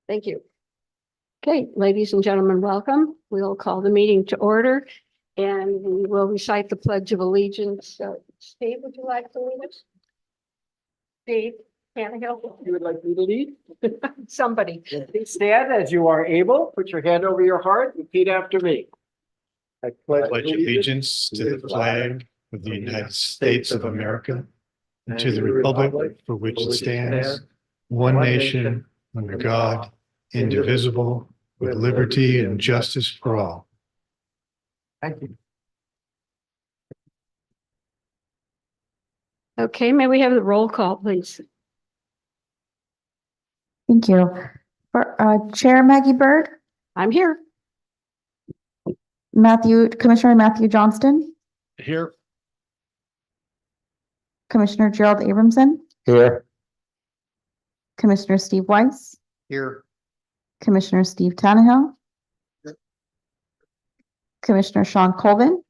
Thank you. Okay, ladies and gentlemen, welcome. We'll call the meeting to order and we will recite the Pledge of Allegiance. Steve, would you like to lead us? Steve, Tannehill? You would like me to lead? Somebody. Please stand as you are able. Put your hand over your heart. Repeat after me. I pledge allegiance to the flag of the United States of America and to the republic for which it stands, one nation, under God, indivisible, with liberty and justice for all. Thank you. Okay, may we have the roll call, please? Thank you. For Chair Maggie Bird, I'm here. Commissioner Matthew Johnston, Here. Commissioner Gerald Abramson, Here. Commissioner Steve Weiss, Here. Commissioner Steve Tannehill, Commissioner Sean Colvin.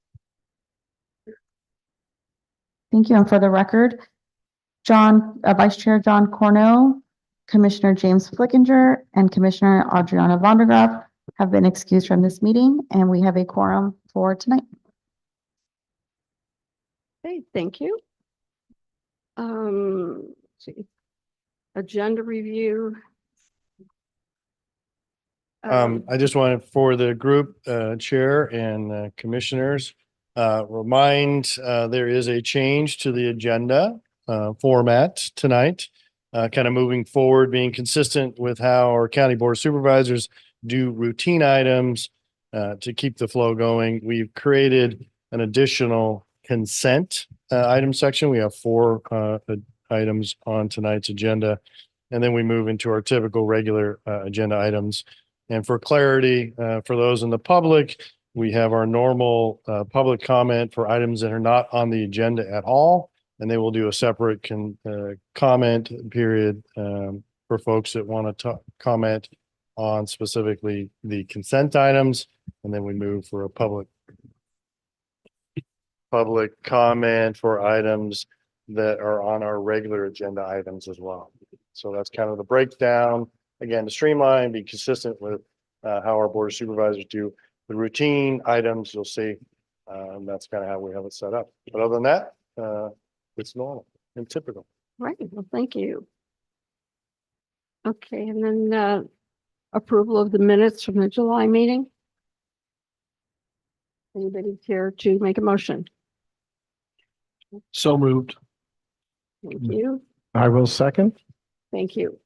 Thank you. And for the record, Vice Chair John Cornell, Commissioner James Flickinger, and Commissioner Adriana Vondergraaf have been excused from this meeting, and we have a quorum for tonight. Okay, thank you. Let's see. Agenda review. I just wanted for the group chair and commissioners, remind there is a change to the agenda format tonight, kind of moving forward, being consistent with how our county board of supervisors do routine items to keep the flow going. We've created an additional consent item section. We have 4 items on tonight's agenda, and then we move into our typical regular agenda items. And for clarity, for those in the public, we have our normal public comment for items that are not on the agenda at all. And they will do a separate comment period for folks that want to comment on specifically the consent items. And then we move for a public comment for items that are on our regular agenda items as well. So that's kind of the breakdown. Again, to streamline, be consistent with how our board of supervisors do the routine items, you'll see. That's kind of how we have it set up. But other than that, it's normal and typical. Right, well, thank you. Okay, and then approval of the minutes from the July meeting. Anybody care to make a motion? So moved. Thank you. I will second. Thank you.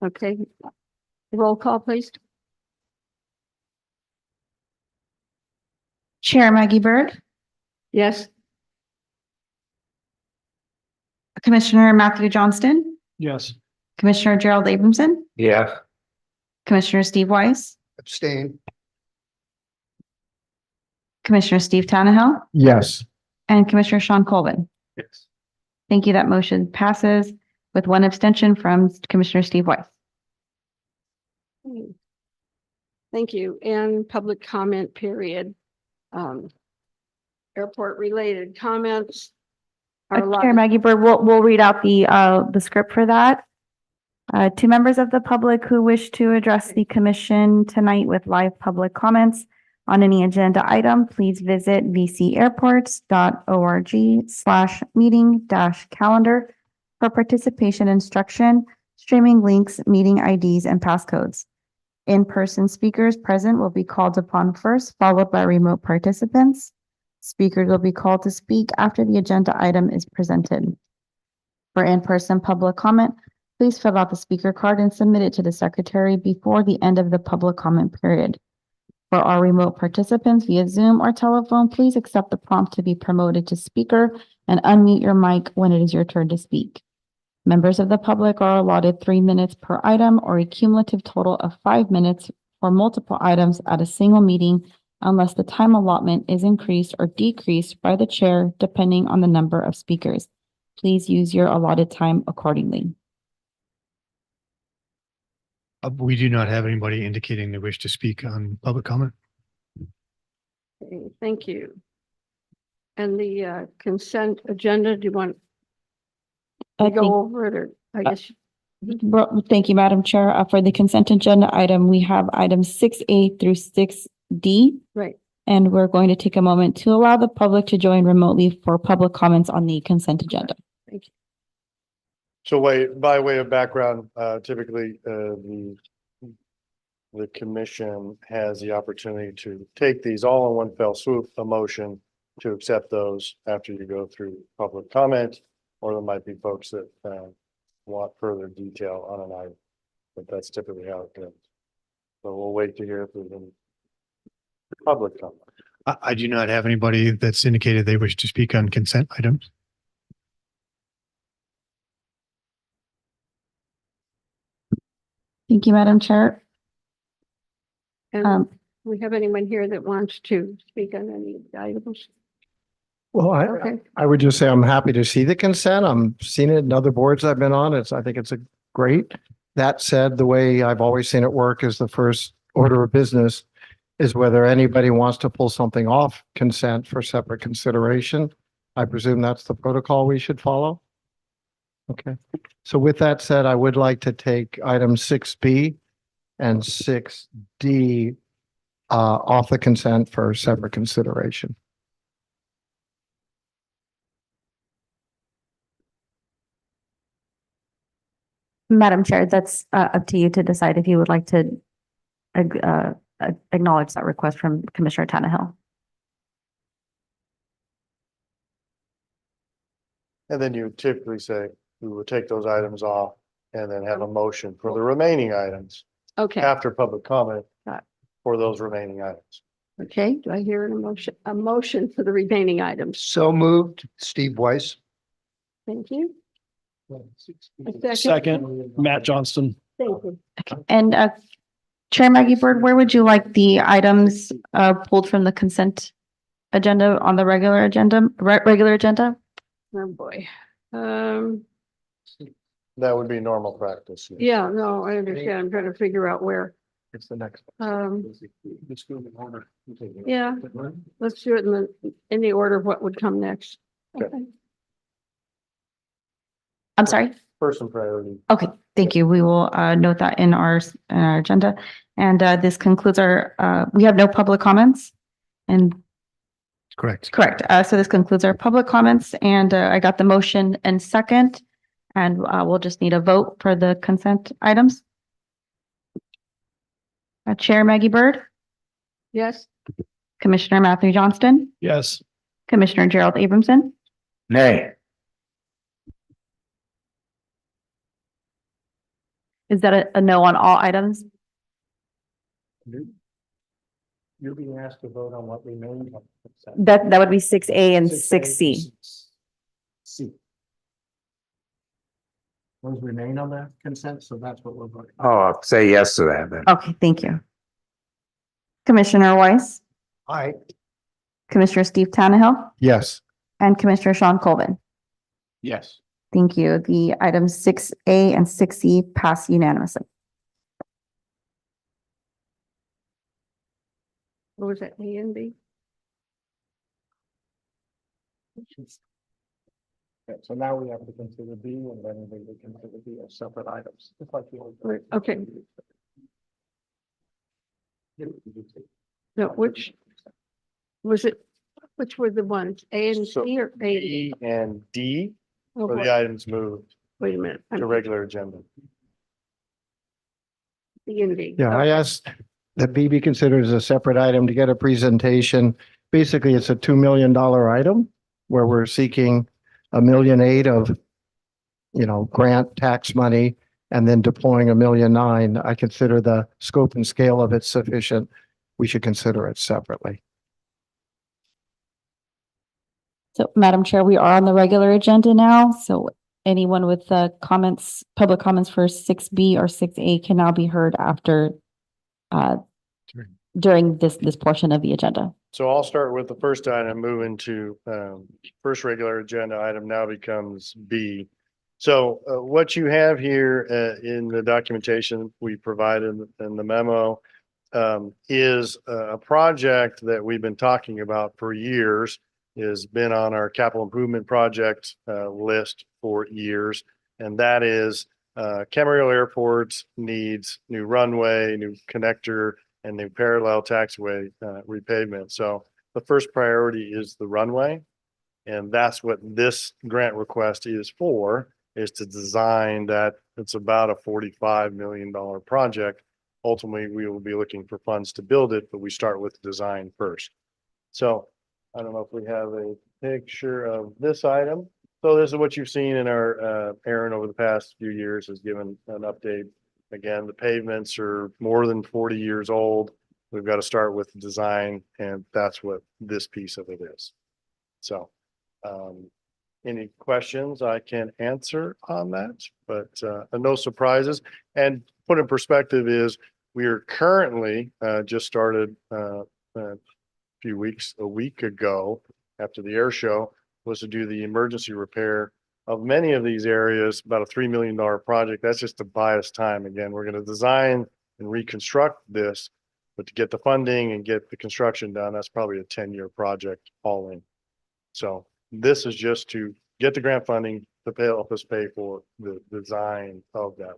Okay, roll call, please. Chair Maggie Bird, Yes. Commissioner Matthew Johnston, Yes. Commissioner Gerald Abramson, Yeah. Commissioner Steve Weiss, Abstain. Commissioner Steve Tannehill, Yes. and Commissioner Sean Colvin. Yes. Thank you. That motion passes with 1 abstention from Commissioner Steve Weiss. Thank you. And public comment period. Airport related comments. Chair Maggie Bird, we'll read out the script for that. To members of the public who wish to address the commission tonight with live public comments on any agenda item, please visit vcairports.org/meeting-calendar for participation instruction, streaming links, meeting IDs, and passcodes. In-person speakers present will be called upon first, followed by remote participants. Speakers will be called to speak after the agenda item is presented. For in-person public comment, please fill out the speaker card and submit it to the secretary before the end of the public comment period. For our remote participants via Zoom or telephone, please accept the prompt to be promoted to speaker and unmute your mic when it is your turn to speak. Members of the public are allotted 3 minutes per item or a cumulative total of 5 minutes for multiple items at a single meeting unless the time allotment is increased or decreased by the chair depending on the number of speakers. Please use your allotted time accordingly. We do not have anybody indicating they wish to speak on public comment. Okay, thank you. And the consent agenda, do you want to go over it, or I guess Thank you, Madam Chair. For the consent agenda item, we have items 6A through 6D. Right. And we're going to take a moment to allow the public to join remotely for public comments on the consent agenda. So by way of background, typically, the commission has the opportunity to take these all in one fell swoop, a motion to accept those after you go through public comment, or there might be folks that want further detail on an item, but that's typically how it goes. So we'll wait to hear if there's any public comment. I do not have anybody that's indicated they wish to speak on consent items. Thank you, Madam Chair. And we have anyone here that wants to speak on any of the items? Well, Okay, I would just say I'm happy to see the consent. I'm seeing it in other boards I've been on. I think it's a great. That said, the way I've always seen it work is the first order of business is whether anybody wants to pull something off consent for separate consideration. I presume that's the protocol we should follow. Okay. So with that said, I would like to take item 6B and 6D off the consent for separate consideration. Madam Chair, that's up to you to decide if you would like to acknowledge that request from Commissioner Tannehill. And then you typically say, we will take those items off and then have a motion for the remaining items okay, after public comment Got it. for those remaining items. okay. Do I hear a motion for the remaining items? So moved, Steve Weiss. Thank you. A Second, Matt Johnston. Thank you. And Chair Maggie Bird, where would you like the items pulled from the consent agenda on the regular agenda, regular agenda? Oh, boy. That would be normal practice. yes. Yeah, no, I understand. I'm trying to figure out where. It's the next. Yeah, let's do it in the order of what would come next. Okay. Okay. I'm sorry. Person priority. Okay, thank you. We will note that in our agenda. And this concludes our, we have no public comments. And Correct. correct. So this concludes our public comments and I got the motion and second. And we'll just need a vote for the consent items. Chair Maggie Bird, Yes, Commissioner Matthew Johnston, Yes. Commissioner Gerald Abramson, Nay. is that a no on all items? You're being asked to vote on what remains. on consent. That would be 6A and 6C. C. Those remain on the consent, so that's what we're voting. Oh, I'll say yes to that then. Okay, thank you. Commissioner Weiss, Aye. Commissioner Steve Tannehill, Yes. and Commissioner Sean Colvin. Yes. Thank you. The items 6A and 6C pass unanimously. what was that, A and B? Okay, so now we have to consider B and then we will consider B as separate items. Just like the old- Okay. No, which was it? Which were the ones, A and So C or A? E and D Oh, for boy. the items moved Wait a minute. to regular agenda. C and D. Yeah, I Okay. asked that B be considered as a separate item to get a presentation. Basically, it's a $2 million item where we're seeking $1.8 million of, grant tax money and then deploying $1.9 million. I consider the scope and scale of it sufficient. We should consider it separately. So, Madam Chair, we are on the regular agenda now. So anyone with comments, public comments for 6B or 6A can now be heard after during this portion of the agenda. So I'll start with the first item, move into first regular agenda item now becomes B. So what you have here in the documentation we provided in the memo is a project that we've been talking about for years, has been on our capital improvement project list for years. And that is Camarillo Airport needs new runway, new connector, and new parallel taxiway repavement. So the first priority is the runway. And that's what this grant request is for, is to design that. It's about a $45 million project. Ultimately, we will be looking for funds to build it, but we start with design first. So I don't know if we have a picture of this item. So this is what you've seen in our, Aaron over the past few years has given an update. Again, the pavements are more than 40 years old. We've got to start with the design, and that's what this piece of it is. So any questions I can answer on that, but no surprises. And put in perspective is we are currently just started a week ago after the air show was to do the emergency repair of many of these areas, about a $3 million project. That's just to buy us time. Again, we're going to design and reconstruct this, but to get the funding and get the construction done, that's probably a 10-year project all in. So this is just to get the grant funding to help us pay for the design of that.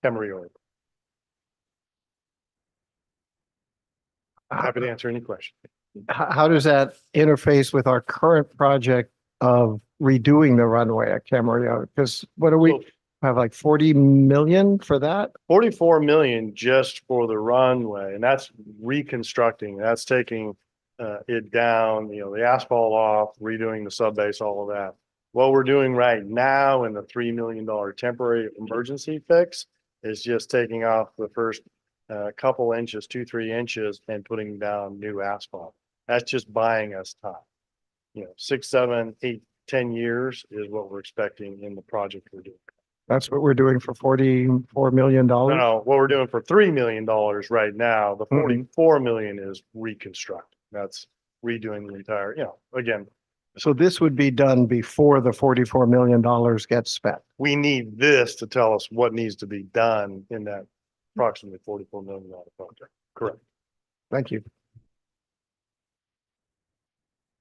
Camarillo. Happy to answer any question. How does that interface with our current project of redoing the runway at Camarillo? Because what do we have, like 40 million for that? 44 million just for the runway, and that's reconstructing. That's taking it down, the asphalt off, redoing the sub base, all of that. What we're doing right now in the $3 million temporary emergency fix is just taking off the first couple inches, 2-3 inches, and putting down new asphalt. That's just buying us time. 6, 7, 8, 10 years is what we're expecting in the project we're doing. That's what we're doing for $44 million. No, what we're doing for $3 million right now, the 44 million is reconstruct. That's redoing the entire, again, So this would be done before the $44 million gets spent. we need this to tell us what needs to be done in that approximately $44 million project. Correct. Thank you.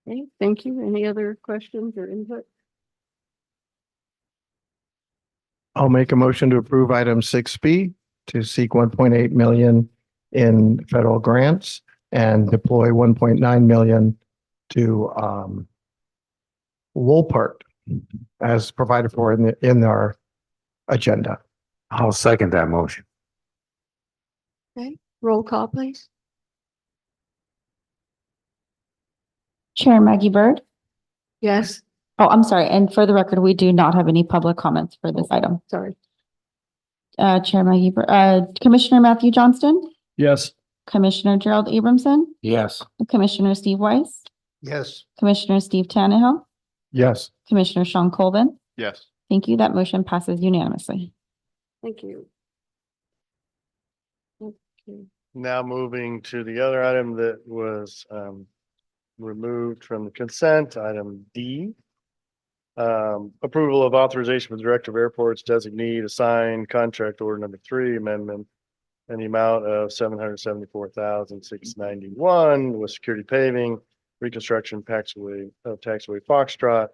Okay, thank you. Any other questions or input? I'll make a motion to approve item 6B to seek 1.8 million in federal grants and deploy 1.9 million to Woolpart as provided for in our agenda. I'll second that motion. Okay, roll call, please. Chair Maggie Bird. Yes, Oh, I'm sorry. And for the record, we do not have any public comments for this item. sorry. Chair Maggie Bird, Commissioner Matthew Johnston, Yes. Commissioner Gerald Abramson, Yes. Commissioner Steve Weiss, Yes. Commissioner Steve Tannehill, Yes. Commissioner Sean Colvin. Yes. Thank you. That motion passes unanimously. Thank you. Okay, Now moving to the other item that was removed from the consent, item D. Approval of authorization for the Director of Airports designee to sign contract order number 3 amendment in the amount of $774,691 with security paving, reconstruction taxiway Foxtrot,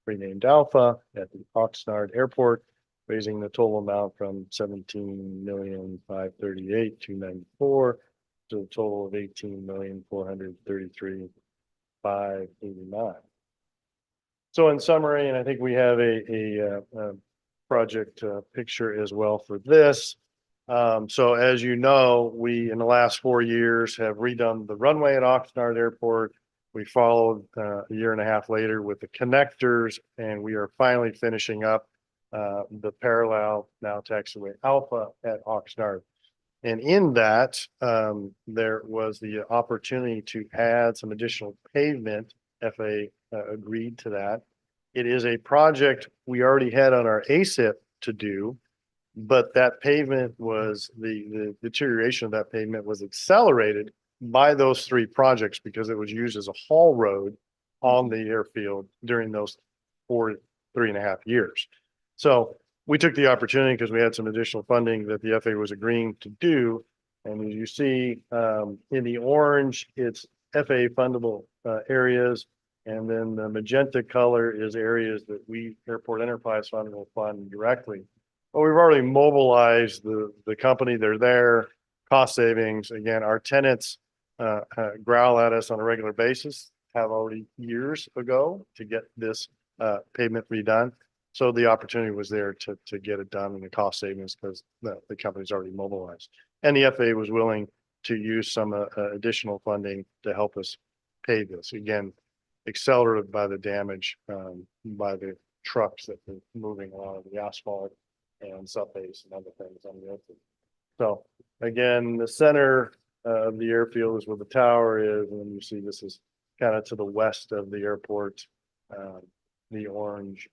renamed Alpha at the Oxnard Airport, raising the total amount from 17,538,294 to a total of 18,433,589. So in summary, and I think we have a project picture as well for this. So as you know, we in the last 4 years have redone the runway at Oxnard Airport. We followed a year and a half later with the connectors, and we are finally finishing up the parallel now taxiway Alpha at Oxnard. And in that, there was the opportunity to add some additional pavement. FAA agreed to that. It is a project we already had on our ASIP to do, but that pavement was the deterioration of that pavement was accelerated by those 3 projects because it was used as a haul road on the airfield during those 3.5 years. So we took the opportunity because we had some additional funding that the FAA was agreeing to do. And as you see in the orange, it's FAA fundable areas. And then the magenta color is areas that we Airport Enterprise Fund will fund directly. Well, we've already mobilized the company. They're there, cost savings. Again, our tenants growl at us on a regular basis, have already years ago to get this pavement redone. So the opportunity was there to get it done in the cost savings because the company's already mobilized. And the FAA was willing to use some additional funding to help us pay this. Again, accelerated by the damage by the trucks that were moving along the asphalt and subbase and other things on the airfield. So again, the center of the airfield is where the tower is, and you see this is kind of to the west of the airport. The orange,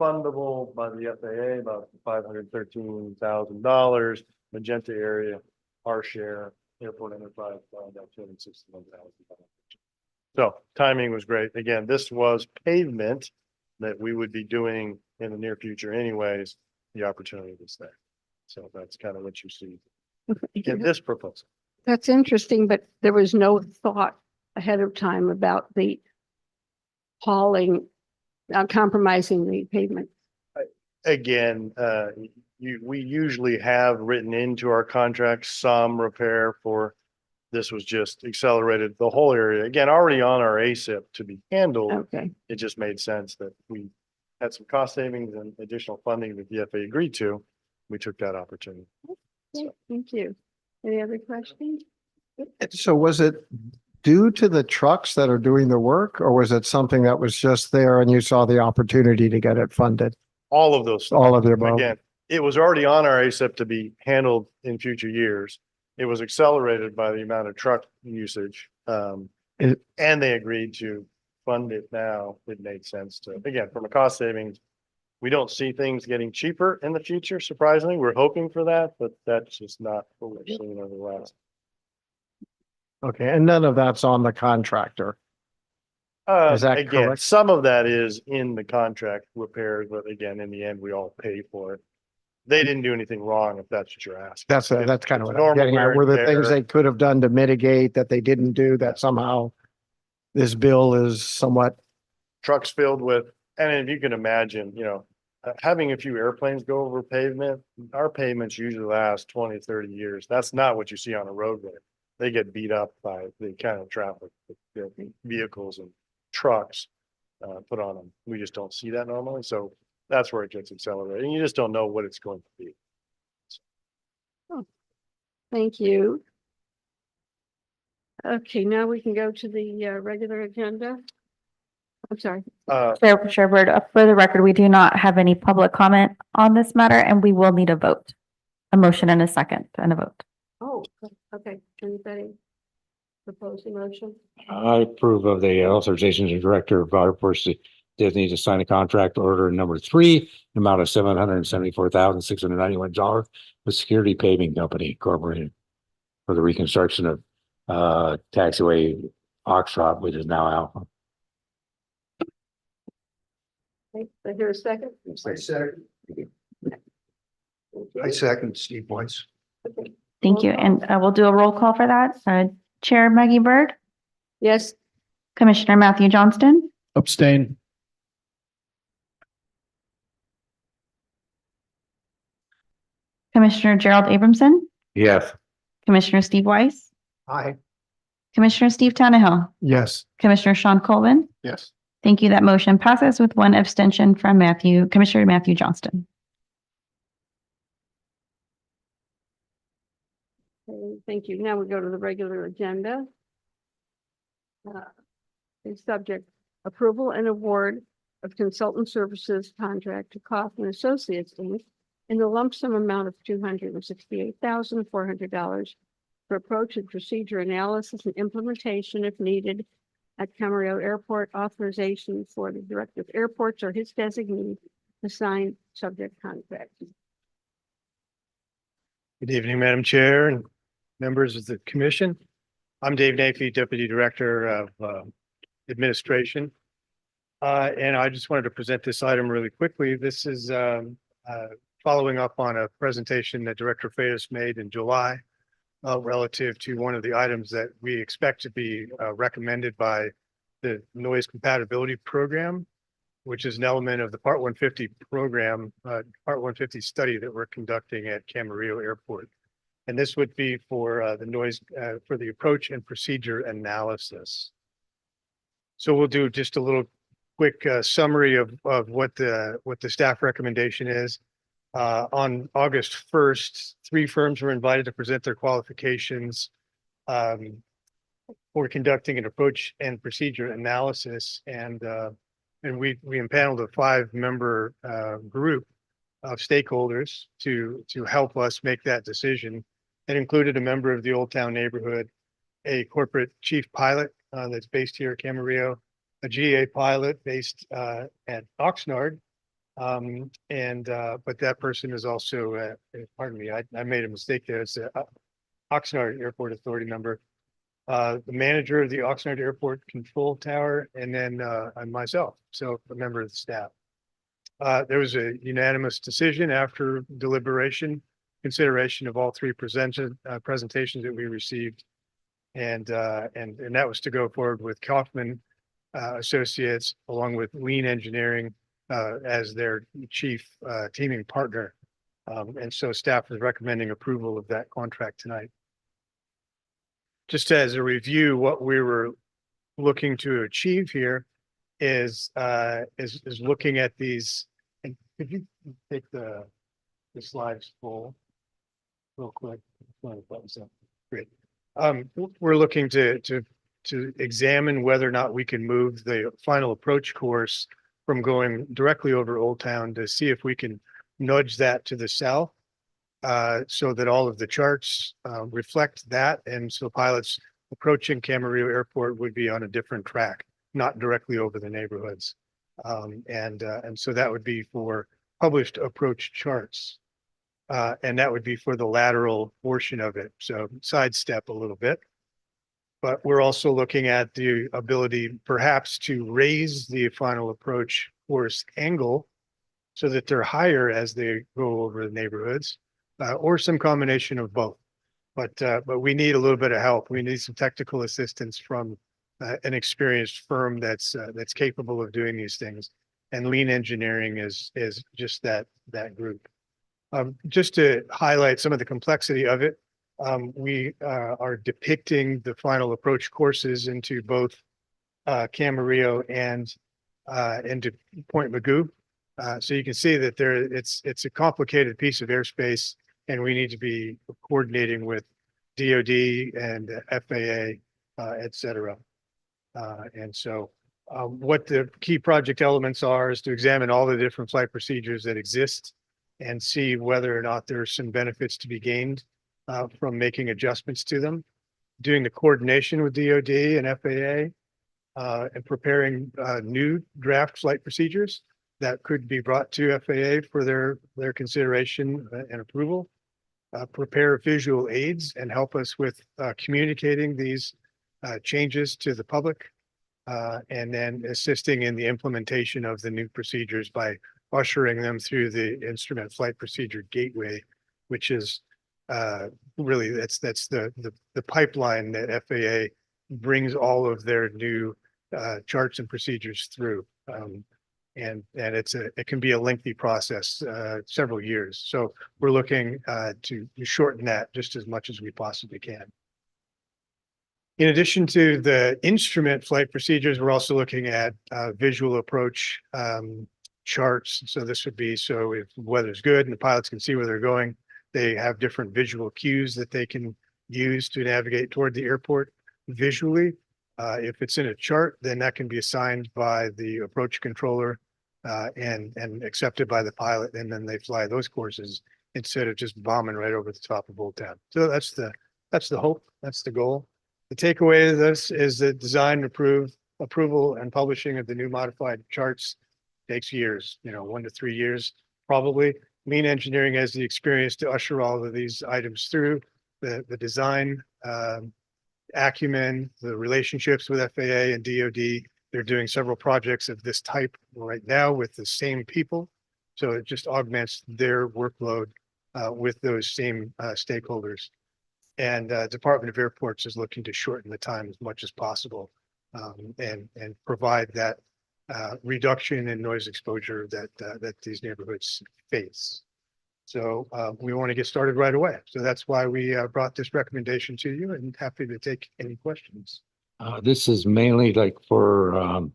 fundable by the FAA, about $513,000. Magenta area, our share, airport enterprise, about $261,000. So timing was great. Again, this was pavement that we would be doing in the near future anyways. The opportunity was there. So that's kind of what you see in this proposal. That's interesting, but there was no thought ahead of time about the hauling, compromising the pavement. Again, we usually have written into our contract some repair for, this was just accelerated the whole area. Again, already on our ASIP to be handled. Okay, It just made sense that we had some cost savings and additional funding that the FAA agreed to. We took that opportunity. okay, thank you. Any other questions? So was it due to the trucks that are doing the work, or was it something that was just there and you saw the opportunity to get it funded? All of those. All of the above? Again, it was already on our ASIP to be handled in future years. It was accelerated by the amount of truck usage. And they agreed to fund it now. It made sense to, again, from a cost savings. We don't see things getting cheaper in the future, surprisingly. We're hoping for that, but that's just not what we're seeing over the last. Okay, and none of that's on the contractor. Is that Again, correct? some of that is in the contract repairs, but again, in the end, we all pay for it. They didn't do anything wrong, if that's what you're asking. That's kind of It's what I'm getting normal at. Were wear the and things tear. they could have done to mitigate that they didn't do, that somehow this bill is somewhat, Trucks filled with, and if you can imagine, having a few airplanes go over pavement, our pavements usually last 20, 30 years. That's not what you see on a roadway. They get beat up by the kind of traffic, that vehicles and trucks put on them. We just don't see that normally. So that's where it gets accelerated. And you just don't know what it's going to be. Thank you. Okay, now we can go to the regular agenda. I'm sorry. Chair Bird, for the record, we do not have any public comment on this matter, and we will need a vote. A motion and a second and a vote. Oh, okay. Anybody propose a motion? I approve of the authorization to Director of Fire Force Disney to sign a contract order number 3, the amount of $774,691 with Security Paving Company Incorporated for the reconstruction of taxiway Oxtrot, which is now Alpha. Okay, I hear a second. I second Steve Weiss. Okay. Thank you. And we'll do a roll call for that. Chair Maggie Bird, Yes, Commissioner Matthew Johnston, Abstain. Commissioner Gerald Abramson, Yes. Commissioner Steve Weiss, Aye. Commissioner Steve Tannehill, Yes. Commissioner Sean Colvin. Yes. Thank you. That motion passes with one abstention from Commissioner Matthew Johnston. okay, thank you. Now we go to the regular agenda. The subject, approval and award of consultant services contract to Kaufman Associates, Inc. in the lump sum amount of $268,400 for approach and procedure analysis and implementation if needed at Camarillo Airport, authorization for the Director of Airports or his designee to sign subject contract. Good evening, Madam Chair and members of the commission. I'm Dave Nafee, Deputy Director of Administration. And I just wanted to present this item really quickly. This is following up on a presentation that Director Fayos made in July relative to one of the items that we expect to be recommended by the noise compatibility program. which is an element of the Part 150 program, Part 150 study that we're conducting at Camarillo Airport. And this would be for the noise, for the approach and procedure analysis. So we'll do just a little quick summary of what the staff recommendation is. On August 1st, 3 firms were invited to present their qualifications for conducting an approach and procedure analysis. And we impaneled a 5-member group of stakeholders to help us make that decision. It included a member of the Old Town neighborhood, a corporate chief pilot that's based here at Camarillo, a GA pilot based at Oxnard. But that person is also, pardon me, I made a mistake there. It's a Oxnard Airport Authority member, the manager of the Oxnard Airport Control Tower, and then I'm myself, so a member of the staff. There was a unanimous decision after deliberation, consideration of all 3 presentations that we received. And that was to go forward with Kaufman Associates along with Lean Engineering as their chief teaming partner. And so staff is recommending approval of that contract tonight. Just as a review, what we were looking to achieve here is looking at these. And could you take the slides full real quick? Great. We're looking to examine whether or not we can move the final approach course from going directly over Old Town to see if we can nudge that to the south so that all of the charts reflect that. And so pilots approaching Camarillo Airport would be on a different track, not directly over the neighborhoods. And so that would be for published approach charts. And that would be for the lateral portion of it. So sidestep a little bit. But we're also looking at the ability perhaps to raise the final approach course angle so that they're higher as they go over the neighborhoods, or some combination of both. But we need a little bit of help. We need some technical assistance from an experienced firm that's capable of doing these things. And Lean Engineering is just that group. Just to highlight some of the complexity of it, we are depicting the final approach courses into both Camarillo and into Point Magoo. So you can see that it's a complicated piece of airspace, and we need to be coordinating with DoD and FAA, et cetera. And so what the key project elements are is to examine all the different flight procedures that exist and see whether or not there's some benefits to be gained from making adjustments to them, doing the coordination with DoD and FAA, and preparing new draft flight procedures that could be brought to FAA for their consideration and approval, prepare visual aids and help us with communicating these changes to the public, and then assisting in the implementation of the new procedures by ushering them through the instrument flight procedure gateway, which is really that's the pipeline that FAA brings all of their new charts and procedures through. And it can be a lengthy process, several years. So we're looking to shorten that just as much as we possibly can. In addition to the instrument flight procedures, we're also looking at visual approach charts. So this would be, so if the weather's good and the pilots can see where they're going, they have different visual cues that they can use to navigate toward the airport visually. If it's in a chart, then that can be assigned by the approach controller and accepted by the pilot, and then they fly those courses instead of just bombing right over the top of Old Town. So that's the hope, that's the goal. The takeaway of this is that design, approval, and publishing of the new modified charts takes years, 1 to 3 years, probably. Lean Engineering has the experience to usher all of these items through the design, acumen, the relationships with FAA and DoD. They're doing several projects of this type right now with the same people. So it just augments their workload with those same stakeholders. And Department of Airports is looking to shorten the time as much as possible and provide that reduction in noise exposure that these neighborhoods face. So we want to get started right away. So that's why we brought this recommendation to you, and happy to take any questions. This is mainly like for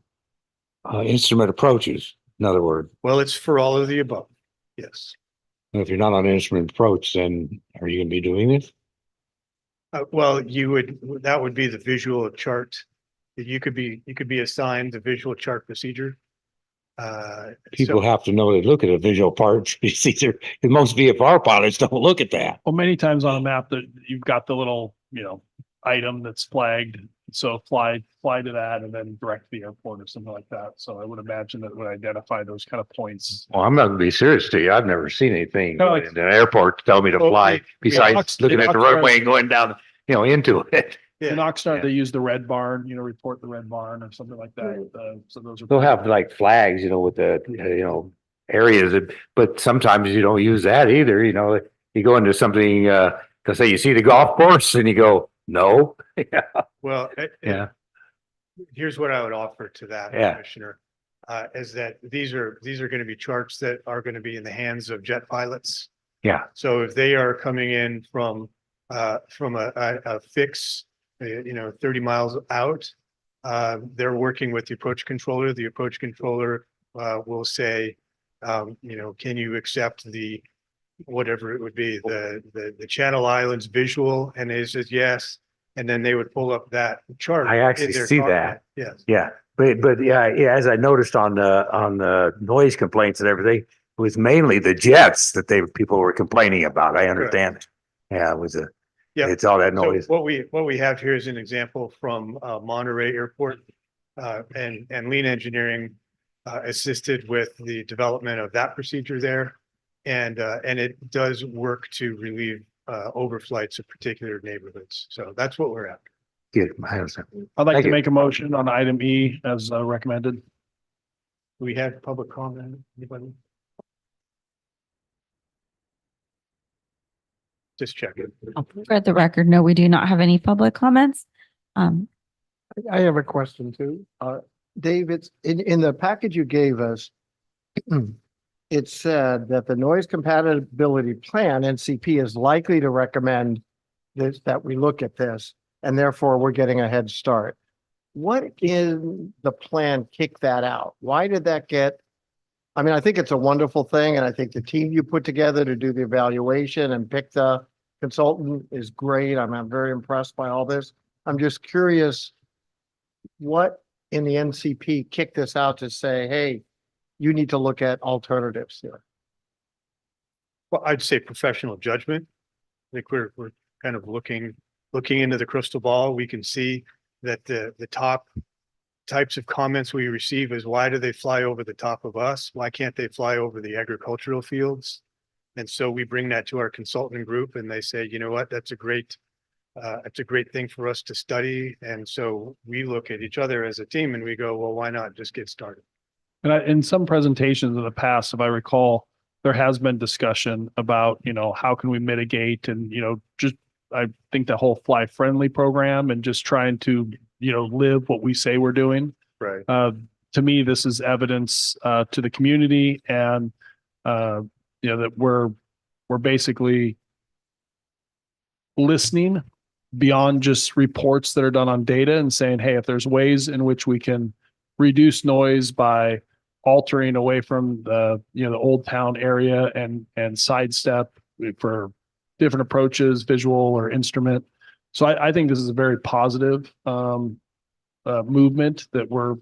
instrument approaches. In other words, Well, it's for all of the above. Yes. if you're not on an instrument approach, then are you gonna be doing this? Well, that would be the visual chart. You could be assigned the visual chart procedure. People So, have to know to look at a visual part procedure. And most VFR pilots don't look at that. Well, many times on a map that you've got the little, item that's flagged. So fly to that and then direct to the airport or something like that. So I would imagine that it would identify those kind of points. Well, I'm not gonna be serious to you. I've never seen anything Kinda like- in the airport tell me to Well, fly we- besides looking at the Oxnard- runway and going down, into it. In yeah, Oxnard, Yeah. they use the red barn, report the red barn or something like that. So those are. They'll have like flags, with the, areas, but sometimes you don't use that either, you go into something, cause say you see the golf course and you go, no. well, Yeah. here's what I would offer to that, Yeah. Commissioner. Is that these are going to be charts that are going to be in the hands of jet pilots. Yeah. So if they are coming in from a fix, 30 miles out, they're working with the approach controller. The approach controller will say, can you accept the, whatever it would be, the Channel Islands visual? And they says yes. And then they would pull up that chart. I actually in their see cockpit. that. Yes. Yeah, but yeah, as I noticed on the noise complaints and everything, it was mainly the jets that people were complaining about. I understand. It. Yeah, it was Yeah. it's all that So noise. what we have here is an example from Monterey Airport, and Lean Engineering assisted with the development of that procedure there. And it does work to relieve overflights of particular neighborhoods. So that's what we're after. Good. I understand. I'd like Thank to you. make a motion on item E as recommended. Do we have public comment? Anybody? Just check it. For the record, no, we do not have any public comments. I have a question too. Dave, it's in the package you gave us. It said that the noise compatibility plan, NCP, is likely to recommend this, that we look at this, and therefore we're getting a head start. What in the plan kicked that out? Why did that get? I mean, I think it's a wonderful thing, and I think the team you put together to do the evaluation and pick the consultant is great. I'm very impressed by all this. I'm just curious, what in the NCP kicked this out to say, hey, you need to look at alternatives here? Well, I'd say professional judgment. I think we're kind of looking into the crystal ball. We can see that the top types of comments we receive is, why do they fly over the top of us? Why can't they fly over the agricultural fields? And so we bring that to our consultant group and they say, you know what, that's a great thing for us to study. And so we look at each other as a team and we go, well, why not just get started? And in some presentations in the past, if I recall, there has been discussion about, how can we mitigate and, just, I think the whole fly friendly program and just trying to, live what we say we're doing. Right. To me, this is evidence, to the community and, that we're basically listening beyond just reports that are done on data and saying, hey, if there's ways in which we can reduce noise by altering away from the old town area and sidestep for different approaches, visual or instrument. So I think this is a very positive movement that we're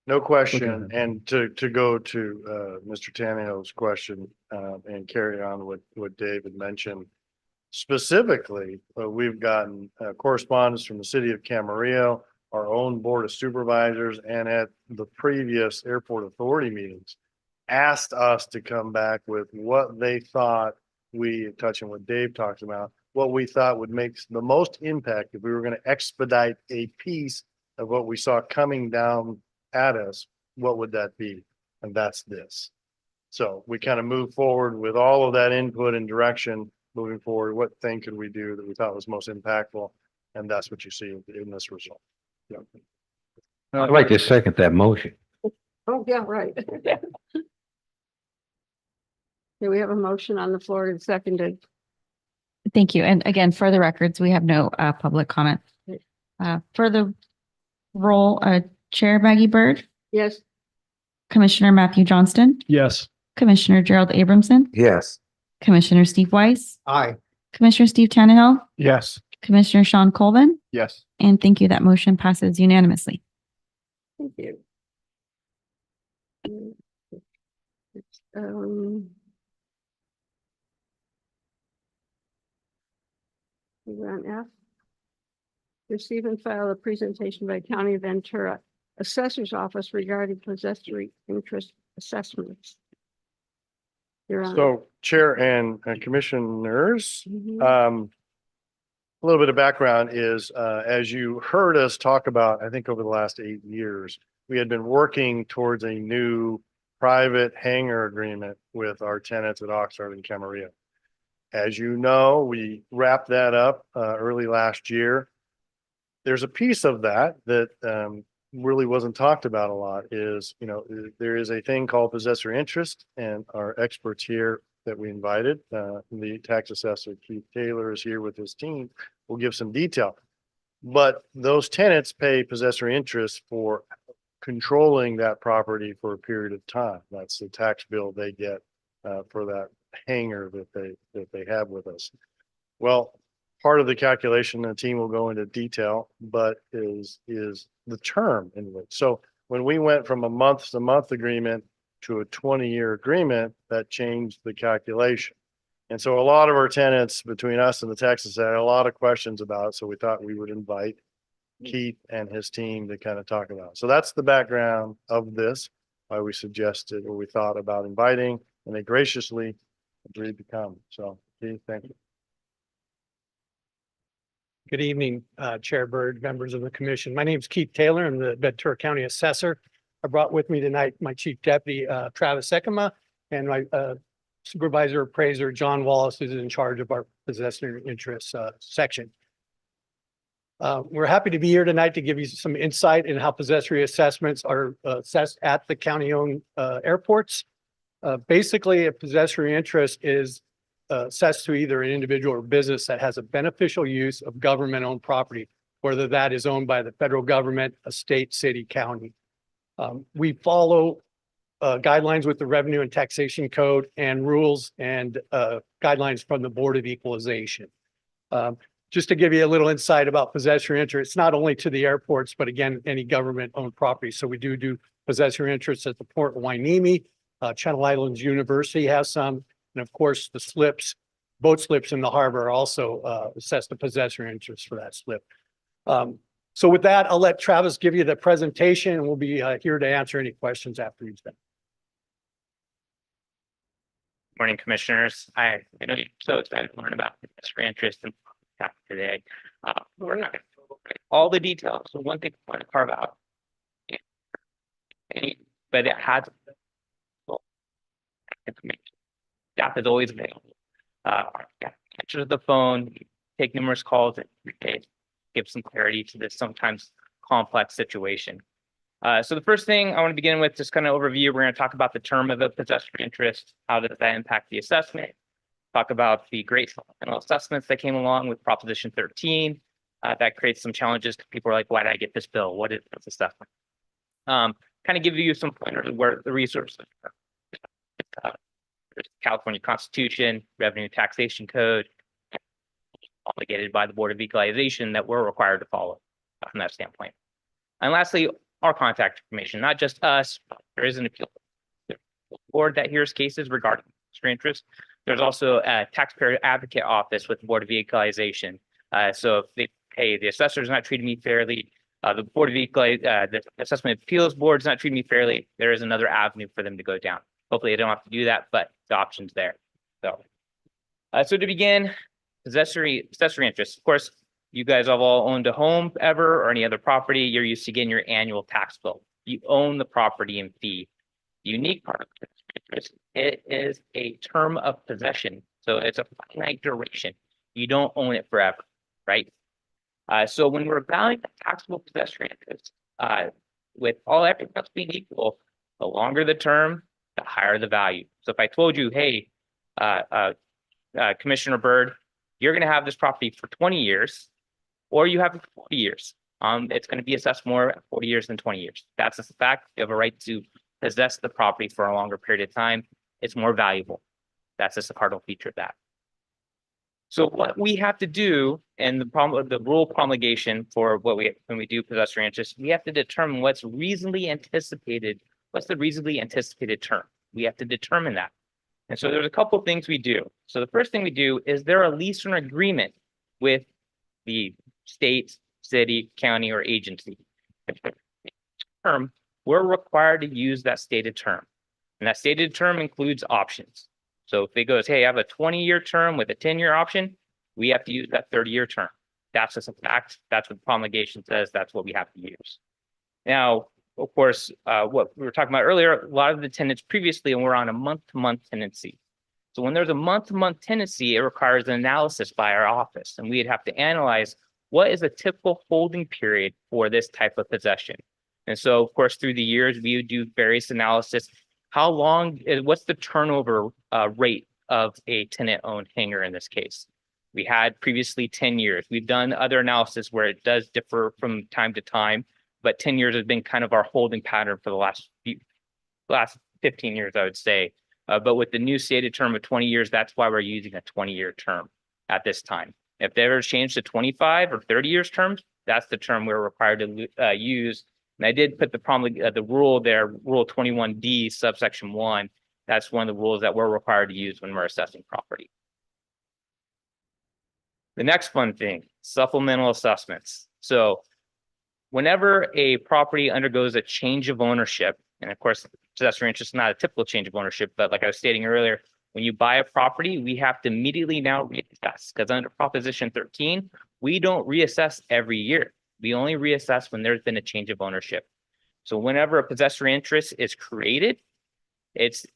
No question. Okay. And to go to Mr. Tannehill's question and carry on what David mentioned. Specifically, we've gotten correspondence from the city of Camarillo, our own board of supervisors, and at the previous airport authority meetings, asked us to come back with what they thought, touching what Dave talked about, what we thought would make the most impact if we were going to expedite a piece of what we saw coming down at us, what would that be? And that's this. So we kind of move forward with all of that input and direction moving forward. What thing could we do that we thought was most impactful? And that's what you see in this result. Yeah. I'd like to second that motion. Oh, yeah, right. Okay, we have a motion on the floor and seconded. Thank you. And again, for the records, we have no public comment. For the roll, Chair Maggie Bird, Yes, Commissioner Matthew Johnston, Yes. Commissioner Gerald Abramson, Yes. Commissioner Steve Weiss, Aye. Commissioner Steve Tannehill, Yes. Commissioner Sean Colvin, Yes. and thank you. That motion passes unanimously. thank you. Um. We're on F. Receive and file a presentation by County of Ventura Assessor's Office regarding possessory interest assessments. You're on. So Chair and Commissioners, Mhm. a little bit of background is, as you heard us talk about, I think over the last 8 years, we had been working towards a new private hangar agreement with our tenants at Oxnard and Camarillo. As you know, we wrapped that up early last year. There's a piece of that really wasn't talked about a lot is, there is a thing called possessor interest, and our experts here that we invited, the tax assessor Keith Taylor is here with his team, will give some detail. But those tenants pay possessor interest for controlling that property for a period of time. That's the tax bill they get for that hangar that they have with us. Well, part of the calculation, the team will go into detail, but is the term in which. So when we went from a month-to-month agreement to a 20-year agreement, that changed the calculation. And so a lot of our tenants between us and the tax assessor had a lot of questions about it. So we thought we would invite Keith and his team to kind of talk about it. So that's the background of this, why we suggested or we thought about inviting, and they graciously agreed to come. So Keith, thank you. Good evening, Chair Bird, members of the commission. My name is Keith Taylor. I'm the Ventura County Assessor. I brought with me tonight my Chief Deputy, Travis Ekema, and my Supervisor Appraiser, John Wallace, who's in charge of our possessory interest section. We're happy to be here tonight to give you some insight in how possessory assessments are assessed at the county-owned airports. Basically, a possessory interest is assessed to either an individual or business that has a beneficial use of government-owned property, whether that is owned by the federal government, a state, city, county. We follow guidelines with the Revenue and Taxation Code and rules and guidelines from the Board of Equalization. Just to give you a little insight about possessory interest, not only to the airports, but again, any government-owned property. So we do possessory interest at the Port of Hueneme. Channel Islands University has some. And of course, the slips, boat slips in the harbor are also assess the possessory interest for that slip. So with that, I'll let Travis give you the presentation, and we'll be here to answer any questions after he's done. Morning, commissioners. I know you're so excited to learn about possessory interest and today. We're not going to go over all the details. So one thing I want to carve out, but it has information. Staff is always available. Answer the phone, take numerous calls, and give some clarity to this sometimes complex situation. So the first thing I want to begin with, just kind of overview, we're going to talk about the term of the possessory interest. How does that impact the assessment? Talk about the great supplemental assessments that came along with Proposition 13. That creates some challenges because people are like, why did I get this bill? What is this assessment? Kind of give you some pointers of where the resources are. California Constitution, Revenue and Taxation Code, obligated by the Board of Equalization that we're required to follow from that standpoint. And lastly, our contact information, not just us, there is an appeal board that hears cases regarding possessory interest. There's also a taxpayer advocate office with the Board of Equalization. So if they, hey, the assessor's not treating me fairly, the Board of the Assessment Appeals Board's not treating me fairly, there is another avenue for them to go down. Hopefully they don't have to do that, but the option's there. So to begin, possessory interest. Of course, you guys have all owned a home ever or any other property. You're used to getting your annual tax bill. You own the property in fee. The unique part of interest, it is a term of possession. So it's a finite duration. You don't own it forever, right? So when we're valuing the taxable possessory interest, with all everything else being equal, the longer the term, the higher the value. So if I told you, hey, Commissioner Byrd, you're going to have this property for 20 years, or you have it for 40 years. It's going to be assessed more at 40 years than 20 years. That's a fact. You have a right to possess the property for a longer period of time. It's more valuable. That's just a cardinal feature of that. So what we have to do, and the rule promulgation for when we do possessory interest, we have to determine what's reasonably anticipated. What's the reasonably anticipated term? We have to determine that. And so there's a couple of things we do. So the first thing we do is there a lease or an agreement with the state, city, county, or agency. Term, we're required to use that stated term. And that stated term includes options. So if it goes, hey, I have a 20-year term with a 10-year option, we have to use that 30-year term. That's just a fact. That's what promulgation says. That's what we have to use. Now, of course, what we were talking about earlier, a lot of the tenants previously were on a month-to-month tenancy. So when there's a month-to-month tenancy, it requires an analysis by our office, and we'd have to analyze what is a typical holding period for this type of possession. And so, of course, through the years, we would do various analysis. How long what's the turnover rate of a tenant-owned hangar in this case? We had previously 10 years. We've done other analysis where it does differ from time to time, but 10 years has been kind of our holding pattern for the last 15 years, I would say. But with the new stated term of 20 years, that's why we're using a 20-year term at this time. If they ever change to 25 or 30 years terms, that's the term we're required to use. And I did put the rule there, Rule 21D, subsection 1. That's one of the rules that we're required to use when we're assessing property. The next fun thing, supplemental assessments. So whenever a property undergoes a change of ownership, and of course, possessory interest is not a typical change of ownership, but like I was stating earlier, when you buy a property, we have to immediately now reassess, because under Proposition 13, we don't reassess every year. We only reassess when there's been a change of ownership. So whenever a possessory interest is created, it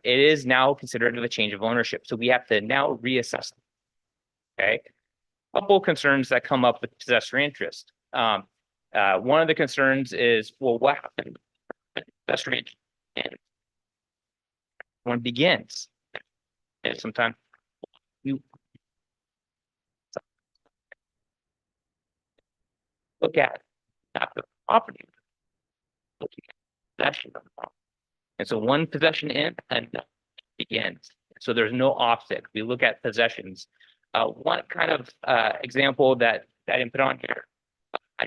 is now considered a change of ownership. So we have to now reassess. Okay. A couple concerns that come up with possessory interest. One of the concerns is, well, what happened? Possessory interest when it begins. And sometimes you look at not the property, looking at possession of the property. And so one possession in and begins. So there's no offset. We look at possessions. One kind of example that I didn't put on here, I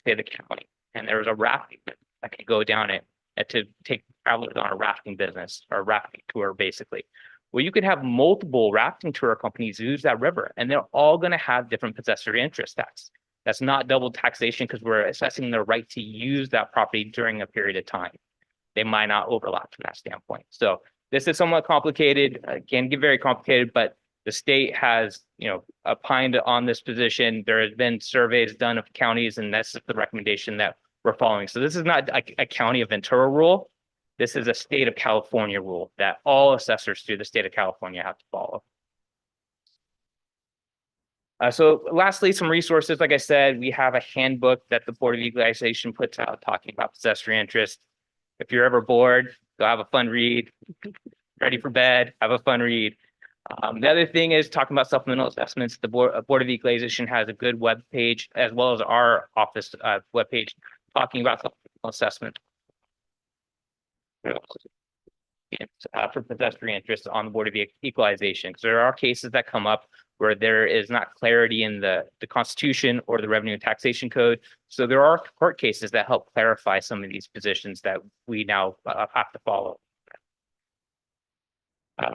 say the county, and there was a rafting that could go down it to take travelers on a rafting business or a rafting tour, basically. Well, you could have multiple rafting tour companies use that river, and they're all going to have different possessory interest tax. That's not double taxation because we're assessing their right to use that property during a period of time. They might not overlap from that standpoint. So this is somewhat complicated, can get very complicated, but the state has, opined on this position. There has been surveys done of counties, and that's the recommendation that we're following. So this is not a county of Ventura rule. This is a state of California rule that all assessors through the state of California have to follow. So lastly, some resources. Like I said, we have a handbook that the Board of Equalization puts out talking about possessory interest. If you're ever bored, go have a fun read. Ready for bed, have a fun read. The other thing is talking about supplemental assessments. The Board of Equalization has a good web page, as well as our office web page, talking about supplemental assessment for possessory interest on the Board of Equalization. So there are cases that come up where there is not clarity in the Constitution or the Revenue and Taxation Code. So there are court cases that help clarify some of these positions that we now have to follow.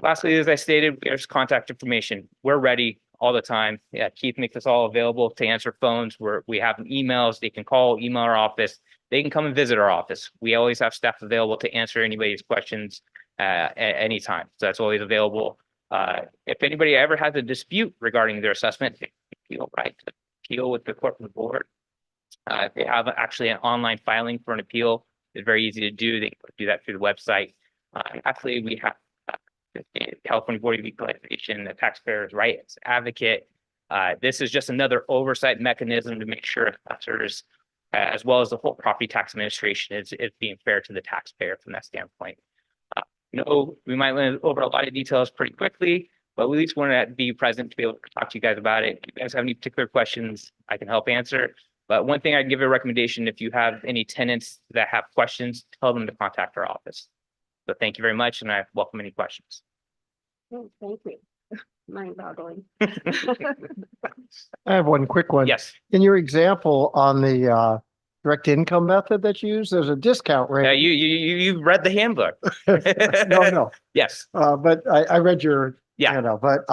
Lastly, as I stated, there's contact information. We're ready all the time. Yeah, Keith makes us all available to answer phones. We have emails. They can call, email our office. They can come and visit our office. We always have staff available to answer anybody's questions at any time. So that's always available. If anybody ever has a dispute regarding their assessment, they can appeal with the corporate board. They have actually an online filing for an appeal. It's very easy to do. They can do that through the website. Actually, we have California Board of Equalization, the taxpayers' rights advocate. This is just another oversight mechanism to make sure assessors as well as the whole property tax administration is being fair to the taxpayer from that standpoint. We might went over a lot of details pretty quickly, but we at least want to be present to be able to talk to you guys about it. If you guys have any particular questions, I can help answer. But one thing I can give you a recommendation, if you have any tenants that have questions, tell them to contact our office. So thank you very much, and I welcome any questions. Oh, thank you. Mind boggling. I have one quick one. Yes, In your example on the direct income method that you use, there's a discount rate. you've read the handbook. No, Yes, but I read your, Yeah. but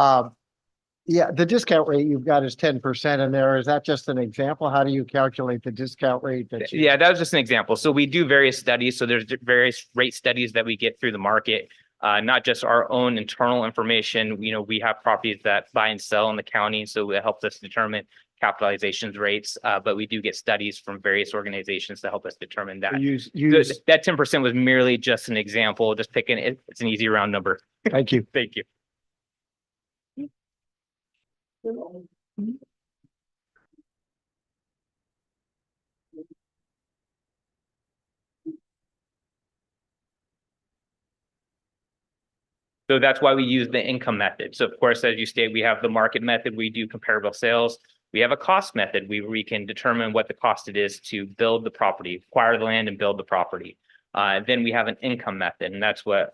yeah, the discount rate you've got is 10% in there. Is that just an example? How do you calculate the discount rate that you? yeah, that was just an example. So we do various studies. So there's various rate studies that we get through the market. Not just our own internal information. We have properties that buy and sell in the county, so it helps us determine capitalizations rates. But we do get studies from various organizations to help us determine that. Use, That 10% was merely just an example, just picking it. It's an easy round number. thank you. Thank you. So that's why we use the income method. So of course, as you state, we have the market method, we do comparable sales. We have a cost method. We can determine what the cost it is to build the property, acquire the land and build the property. Then we have an income method, and that's what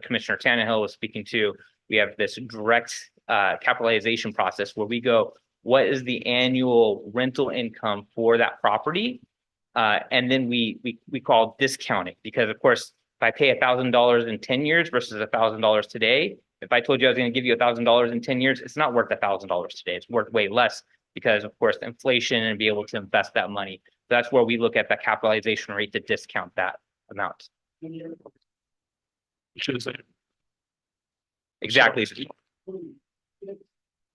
Commissioner Tannehill was speaking to. We have this direct capitalization process where we go, what is the annual rental income for that property? And then we call discounting, because of course, if I pay $1,000 in 10 years versus $1,000 today, if I told you I was going to give you $1,000 in 10 years, it's not worth $1,000 today. It's worth way less because of course, inflation and be able to invest that money. So that's where we look at the capitalization rate to discount that amount. Exactly.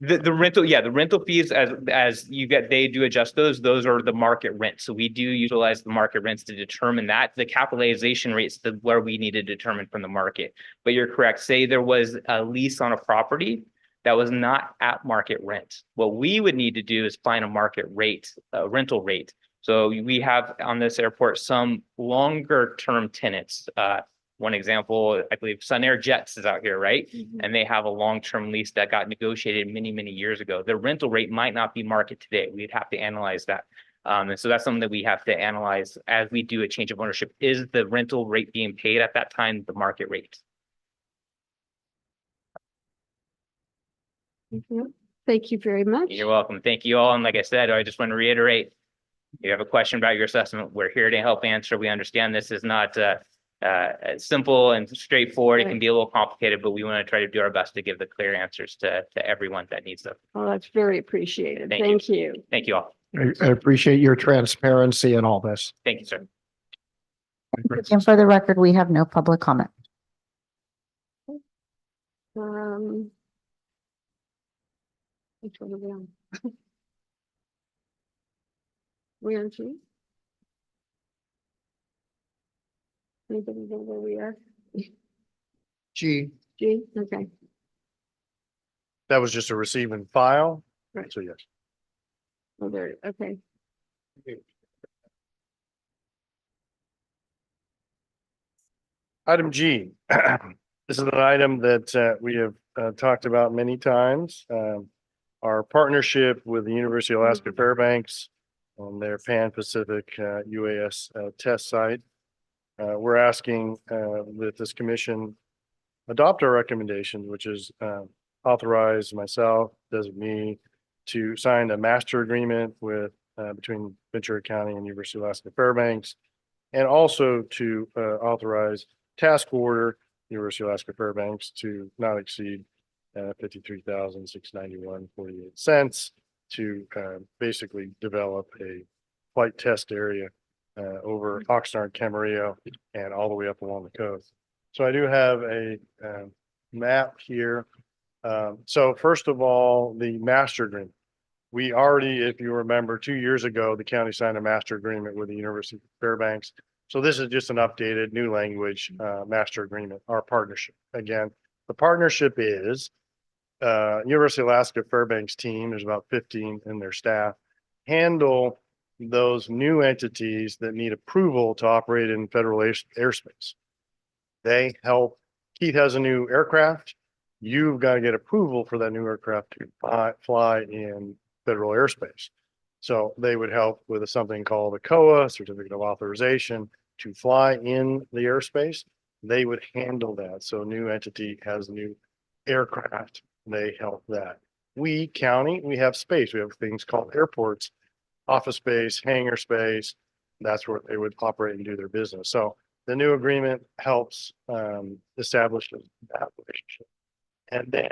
The rental, yeah, the rental fees as you get, they do adjust those are the market rent. So we do utilize the market rents to determine that. The capitalization rates where we need to determine from the market. But you're correct. Say there was a lease on a property that was not at market rent. What we would need to do is find a market rate, rental rate. So we have on this airport some longer term tenants. One example, I believe Sun Air Jets is out here, right? And they have a long-term lease that got negotiated many, many years ago. The rental rate might not be market today. We'd have to analyze that. And so that's something that we have to analyze as we do a change of ownership. Is the rental rate being paid at that time the market rate? Thank you very much. You're welcome. Thank you all. And like I said, I just want to reiterate, if you have a question about your assessment, we're here to help answer. We understand this is not simple and straightforward. It can be a little complicated, but we want to try to do our best to give the clear answers to everyone that needs them. Well, that's very appreciated. Thank Thank you. Thank you all. I appreciate your transparency in all this. Thank you, sir. And for the record, we have no public comment. Which one are we on? We on G? Anybody know where we are? Gee. G, okay. That was just a receive and file. Right. So yes. Oh, there, okay. Item G. This is an item that we have talked about many times. Our partnership with the University of Alaska Fairbanks on their Pan Pacific UAS test site. We're asking that this commission adopt our recommendation, which is authorize myself, designee, to sign a master agreement with between Ventura County and University of Alaska Fairbanks, and also to authorize task order University of Alaska Fairbanks to not exceed $53,691.48 to basically develop a flight test area over Oxnard, Camarillo, and all the way up along the coast. So I do have a map here. So first of all, the master agreement. We already, if you remember, 2 years ago, the county signed a master agreement with the University of Fairbanks. So this is just an updated new language master agreement, our partnership. Again, the partnership is University of Alaska Fairbanks team, there's about 15 in their staff, handle those new entities that need approval to operate in federal airspace. They help. Keith has a new aircraft. You've got to get approval for that new aircraft to fly in federal airspace. So they would help with something called a COA, certificate of authorization, to fly in the airspace. They would handle that. So a new entity has a new aircraft. They help that. We, county, we have space. We have things called airports, office space, hangar space. That's where they would operate and do their business. So the new agreement helps establish that relationship. And then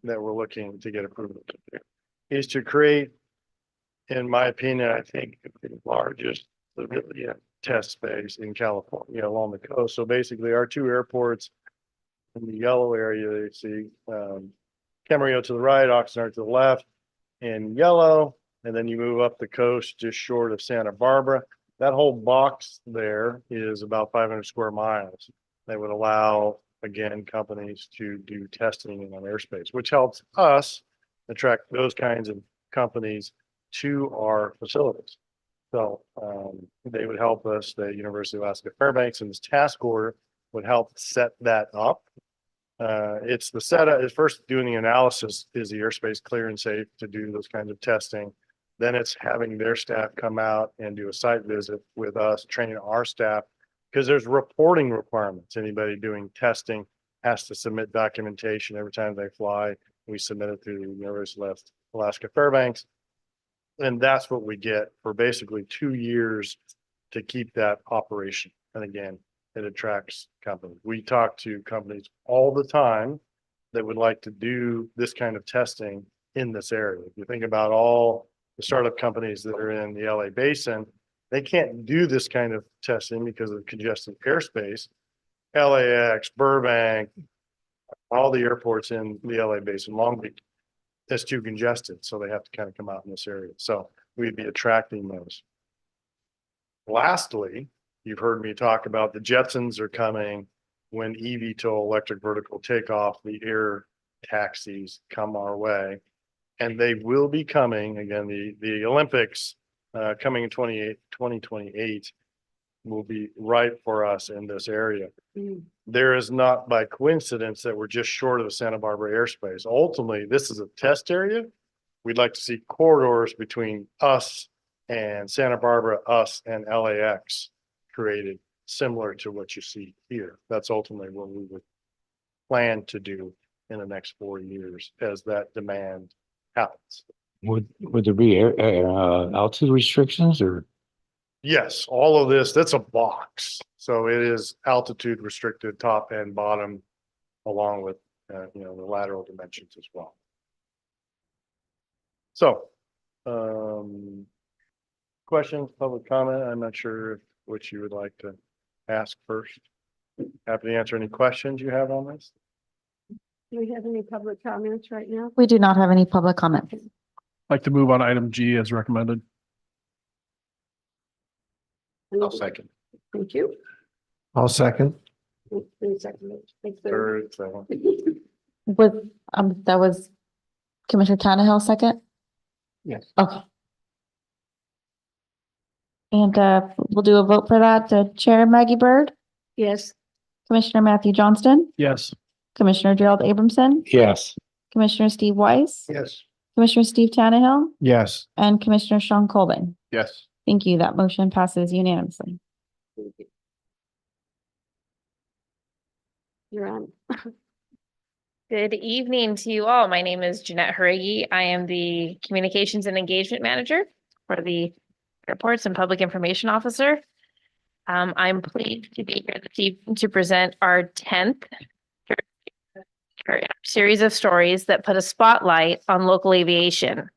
that we're looking to get approval to do is to create, in my opinion, I think the largest civilian test space in California along the coast. So basically our two airports in the yellow area, you see Camarillo to the right, Oxnard to the left in yellow. And then you move up the coast just short of Santa Barbara. That whole box there is about 500 square miles. That would allow, again, companies to do testing in an airspace, which helps us attract those kinds of companies to our facilities. So they would help us, the University of Alaska Fairbanks, and this task order would help set that up. It's the setup is first doing the analysis. Is the airspace clear and safe to do those kinds of testing? Then it's having their staff come out and do a site visit with us, training our staff, because there's reporting requirements. Anybody doing testing has to submit documentation every time they fly. We submit it through the University of Alaska Fairbanks. And that's what we get for basically 2 years to keep that operation. And again, it attracts companies. We talk to companies all the time that would like to do this kind of testing in this area. If you think about all the startup companies that are in the LA basin, they can't do this kind of testing because of congested airspace. LAX, Burbank, all the airports in the LA basin, Long Beach, it's too congested. So they have to kind of come out in this area. So we'd be attracting those. Lastly, you've heard me talk about the Jetsons are coming when eVTOL, electric vertical takeoff, the air taxis come our way. And they will be coming again, the Olympics coming in 2028 will be right for us in this area. There is not by coincidence that we're just short of the Santa Barbara airspace. Ultimately, this is a test area. We'd like to see corridors between us and Santa Barbara, us and LAX created similar to what you see here. That's ultimately what we would plan to do in the next 4 years as that demand happens. Would there be altitude restrictions or? Yes, all of this, that's a box. So it is altitude restricted top and bottom along with, the lateral dimensions as well. So, questions, public comment? I'm not sure which you would like to ask first. Happy to answer any questions you have on this. Do we have any public comments right now? We do not have any public comment. Like to move on item G as recommended. I'll second. Thank you. I'll second. Third, so With, that was Commissioner Tannehill second? Yes. Okay. And, we'll do a vote for that. Chair Maggie Bird, Yes, Commissioner Matthew Johnston, Yes. Commissioner Gerald Abramson, Yes. Commissioner Steve Weiss, Yes. Commissioner Steve Tannehill, Yes. and Commissioner Sean Colvin. Yes. Thank you. That motion passes unanimously. you're on. Good evening to you all. My name is Jeanette Harigi. I am the Communications and Engagement Manager for the Airports and Public Information Officer. I'm pleased to be here this evening to present our 10th series of stories that put a spotlight on local aviation.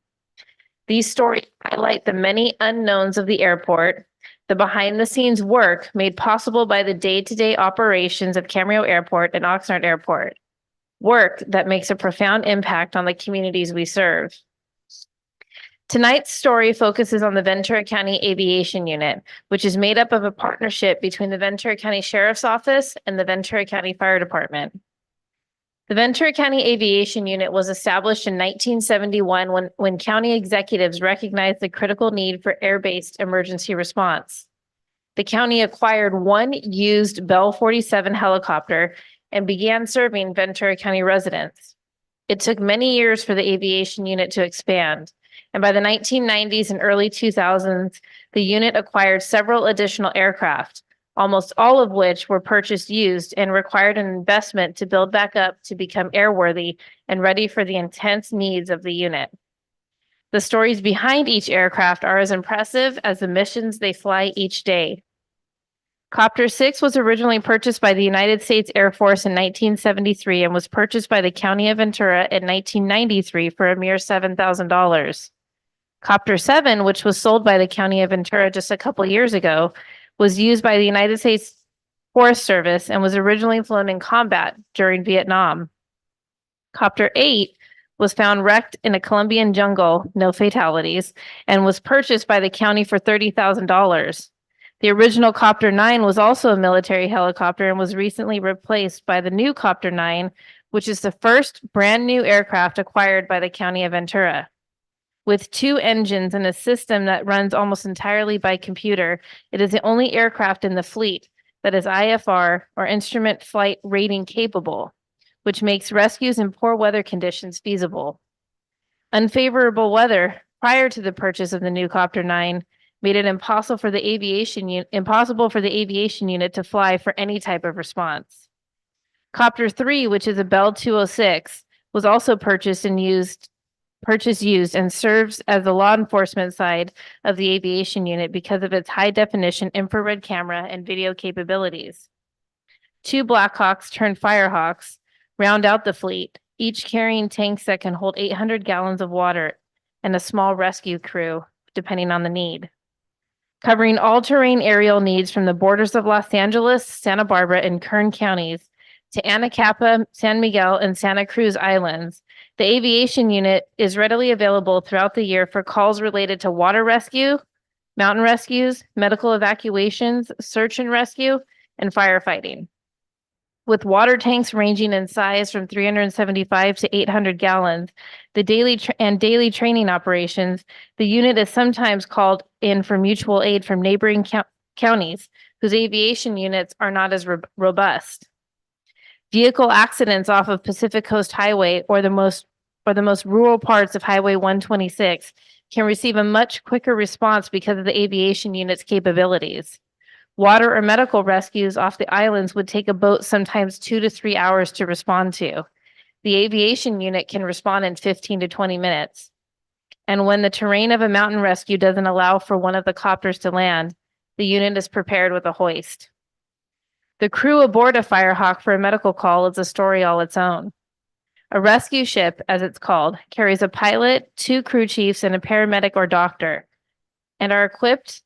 These stories highlight the many unknowns of the airport, the behind-the-scenes work made possible by the day-to-day operations of Camarillo Airport and Oxnard Airport, work that makes a profound impact on the communities we serve. Tonight's story focuses on the Ventura County Aviation Unit, which is made up of a partnership between the Ventura County Sheriff's Office and the Ventura County Fire Department. The Ventura County Aviation Unit was established in 1971 when county executives recognized the critical need for air-based emergency response. The county acquired one used Bell 47 helicopter and began serving Ventura County residents. It took many years for the aviation unit to expand, and by the 1990s and early 2000s, the unit acquired several additional aircraft, almost all of which were purchased used and required an investment to build back up to become airworthy and ready for the intense needs of the unit. The stories behind each aircraft are as impressive as the missions they fly each day. Copter 6 was originally purchased by the United States Air Force in 1973 and was purchased by the County of Ventura in 1993 for a mere $7,000. Copter 7, which was sold by the County of Ventura just a couple years ago, was used by the United States Forest Service and was originally flown in combat during Vietnam. Copter 8 was found wrecked in a Colombian jungle, no fatalities, and was purchased by the county for $30,000. The original Copter 9 was also a military helicopter and was recently replaced by the new Copter 9, which is the first brand new aircraft acquired by the County of Ventura. With 2 engines and a system that runs almost entirely by computer, it is the only aircraft in the fleet that is IFR or instrument flight rating capable, which makes rescues in poor weather conditions feasible. Unfavorable weather prior to the purchase of the new Copter 9 made it impossible for the aviation unit to fly for any type of response. Copter 3, which is a Bell 206, was also purchased used and serves as the law enforcement side of the aviation unit because of its high definition infrared camera and video capabilities. 2 Blackhawks turned Firehawks round out the fleet, each carrying tanks that can hold 800 gallons of water and a small rescue crew, depending on the need. Covering all-terrain aerial needs from the borders of Los Angeles, Santa Barbara, and Kern counties to Anacapa, San Miguel, and Santa Cruz Islands, the aviation unit is readily available throughout the year for calls related to water rescue, mountain rescues, medical evacuations, search and rescue, and firefighting. With water tanks ranging in size from 375 to 800 gallons, the daily training operations, the unit is sometimes called in for mutual aid from neighboring counties whose aviation units are not as robust. Vehicle accidents off of Pacific Coast Highway or the most rural parts of Highway 126 can receive a much quicker response because of the aviation unit's capabilities. Water or medical rescues off the islands would take a boat sometimes 2 to 3 hours to respond to. The aviation unit can respond in 15 to 20 minutes. And when the terrain of a mountain rescue doesn't allow for one of the copters to land, the unit is prepared with a hoist. The crew aboard a Firehawk for a medical call is a story all its own. A rescue ship, as it's called, carries a pilot, 2 crew chiefs, and a paramedic or doctor, and are equipped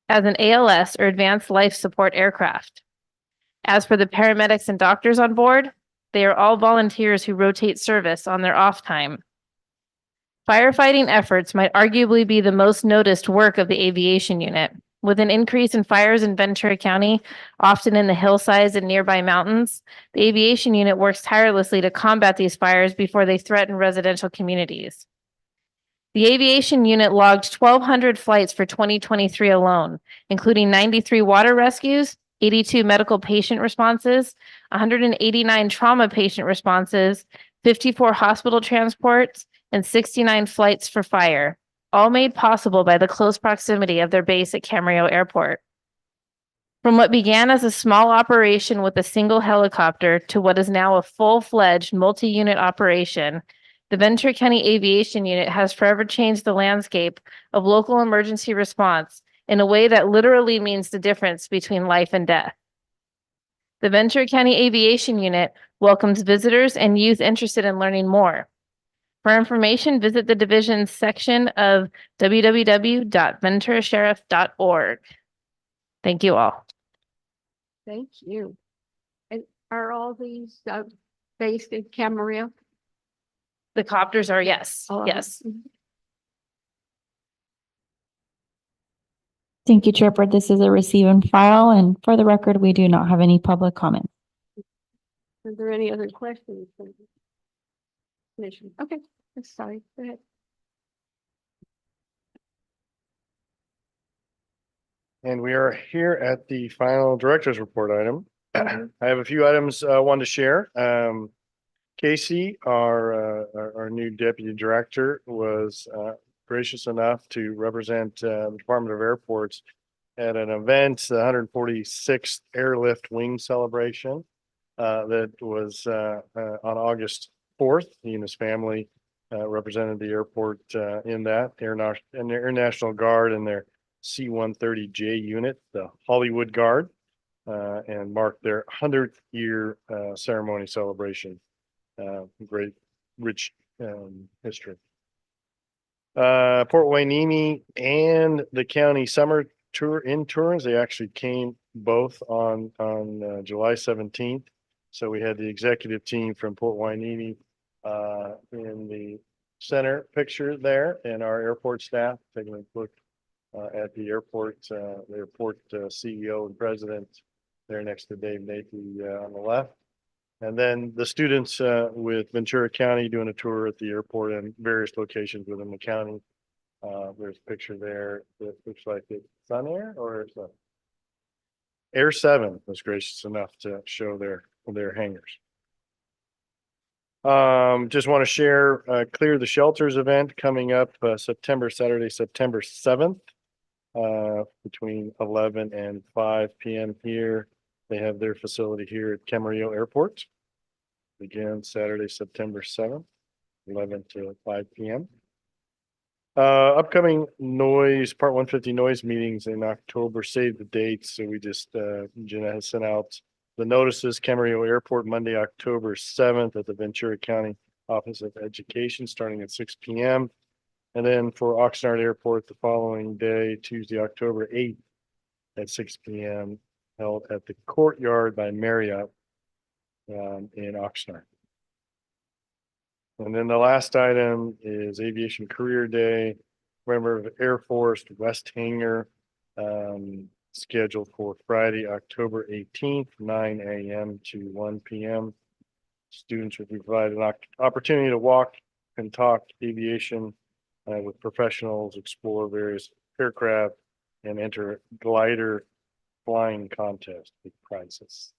as an ALS or advanced life support aircraft. As for the paramedics and doctors on board, they are all volunteers who rotate service on their off time. Firefighting efforts might arguably be the most noticed work of the aviation unit. With an increase in fires in Ventura County, often in the hillsides and nearby mountains, the aviation unit works tirelessly to combat these fires before they threaten residential communities. The aviation unit logged 1,200 flights for 2023 alone, including 93 water rescues, 82 medical patient responses, 189 trauma patient responses, 54 hospital transports, and 69 flights for fire, all made possible by the close proximity of their base at Camarillo Airport. From what began as a small operation with a single helicopter to what is now a full-fledged multi-unit operation, the Ventura County Aviation Unit has forever changed the landscape of local emergency response in a way that literally means the difference between life and death. The Ventura County Aviation Unit welcomes visitors and youth interested in learning more. For information, visit the division's section of www.venturasheriff.org. Thank you all. Thank you. And are all these based in Camarillo? The copters are, yes, Oh, yes. Thank you, Chairperson. This is a receive and file, and for the record, we do not have any public comment. Are there any other questions? from the Commission, okay, sorry, go ahead. And we are here at the final director's report item. Mhm. I have a few items I wanted to share. Casey, our new deputy director, was gracious enough to represent the Department of Airports at an event, the 146th Airlift Wing Celebration that was on August 4th. He and his family represented the airport in that Air National Guard and their C-130J unit, the Hollywood Guard, and marked their 100th year ceremony celebration. Great, rich history. Port Hueneme and the county summer tours, they actually came both on July 17th. So we had the executive team from Port Hueneme in the center picture there, and our airport staff taking a look at the airport CEO and president there next to Dave Napey on the left. And then the students with Ventura County doing a tour at the airport and various locations within the county. There's a picture there that looks like it's Sun Air or it's Air 7 was gracious enough to show their hangars. Just want to share Clear the Shelters event coming up Saturday, September 7th. Between 11 and 5 p.m. here. They have their facility here at Camarillo Airport. Again, Saturday, September 7th, 11 to 5 p.m. Upcoming Part 150 noise meetings in October, save the dates. So we just, Jeanette has sent out the notices. Camarillo Airport, Monday, October 7th at the Ventura County Office of Education, starting at 6 p.m. And then for Oxnard Airport, the following day, Tuesday, October 8th at 6 p.m. held at the Courtyard by Marriott in Oxnard. And then the last item is Aviation Career Day, member of Air Force West Hangar, scheduled for Friday, October 18th, 9 a.m. to 1 p.m. Students will be provided an opportunity to walk and talk aviation with professionals, explore various aircraft, and enter glider flying contest with prizes.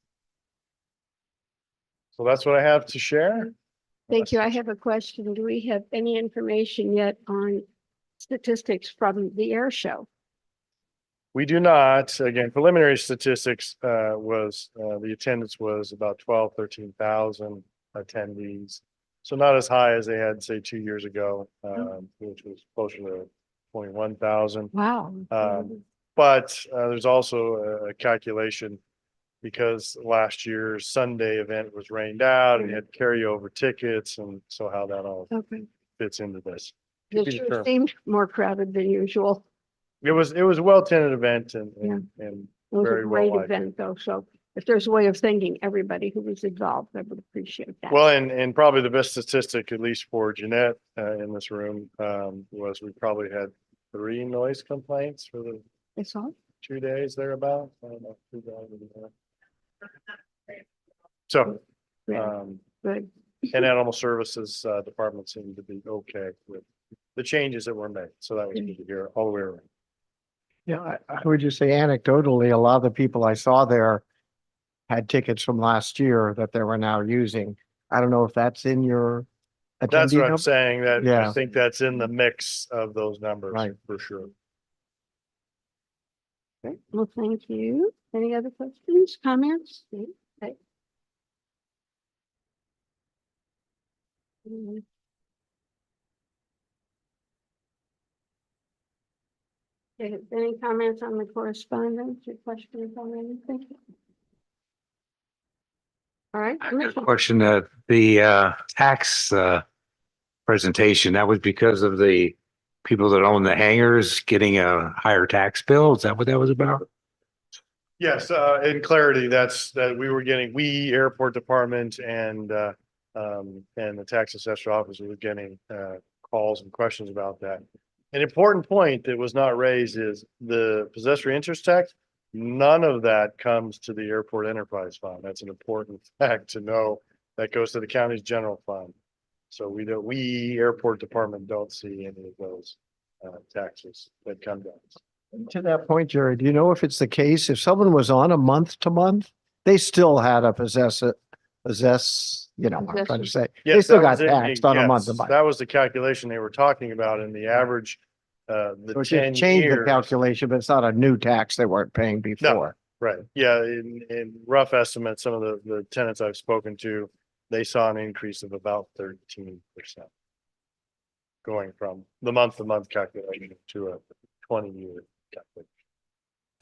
So that's what I have to share. Thank you. I have a question. Do we have any information yet on statistics from the air show? We do not. Again, preliminary statistics was the attendance was about 13,000 attendees. So not as high as they had, say, 2 years ago, which was closer to 21,000. Wow. But there's also a calculation because last year's Sunday event was rained out and had carryover tickets, and so how that all Okay. fits into this. It sure seemed more crowded than usual. It was a well-attended event and It was a very well great liked. event though. So if there's a way of thanking everybody who was involved, I would appreciate that. Well, and probably the best statistic, at least for Jeanette in this room, was we probably had 3 noise complaints for the That's all. 2 days thereabout. I don't know, 2 days. So, Yeah, good. and animal services department seemed to be okay with the changes that were made. So that was good to hear all the way around. Yeah, I would just say anecdotally, a lot of the people I saw there had tickets from last year that they were now using. I don't know if that's in your. That's attendee what I'm number? saying, that I Yeah. think that's in the mix of those numbers Right. for sure. Great. Well, thank you. Any other questions, comments? Okay. Okay, any comments on the correspondence or questions on anything? All right. I got a question that the tax presentation, that was because of the people that own the hangars getting a higher tax bill? Is that what that was about? Yes, in clarity, that we airport department and the tax assessor office were getting calls and questions about that. An important point that was not raised is the possessory interest tax None of that comes to the airport enterprise fund. That's an important fact to know. That goes to the county's general fund. So we airport department don't see any of those taxes that come down. To that point, Jerry, do you know if it's the case, if someone was on a month to month, they still had to you know, what I'm trying to say. They Yes, still that got was it. taxed on a month to Yes, month. that was the calculation they were talking about in the average, So the it 10 just changed the years. calculation, but it's not a new tax they weren't paying before. Right, yeah, in rough estimates, some of the tenants I've spoken to, they saw an increase of about 13%. Going from the month to month calculation to a 20-year calculation.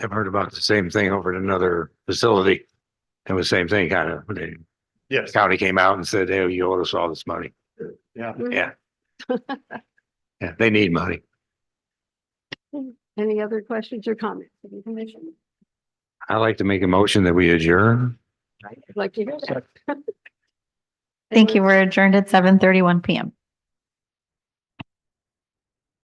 I've heard about the same thing over at another facility. It was the same thing, kind of. The Yes, county came out and said, hey, you owe us all this money. yeah. Yeah. Yeah, they need money. Any other questions or comments from the commission? I like to make a motion that we adjourn. I'd like to hear that. Thank you. We're adjourned at 7:31 PM.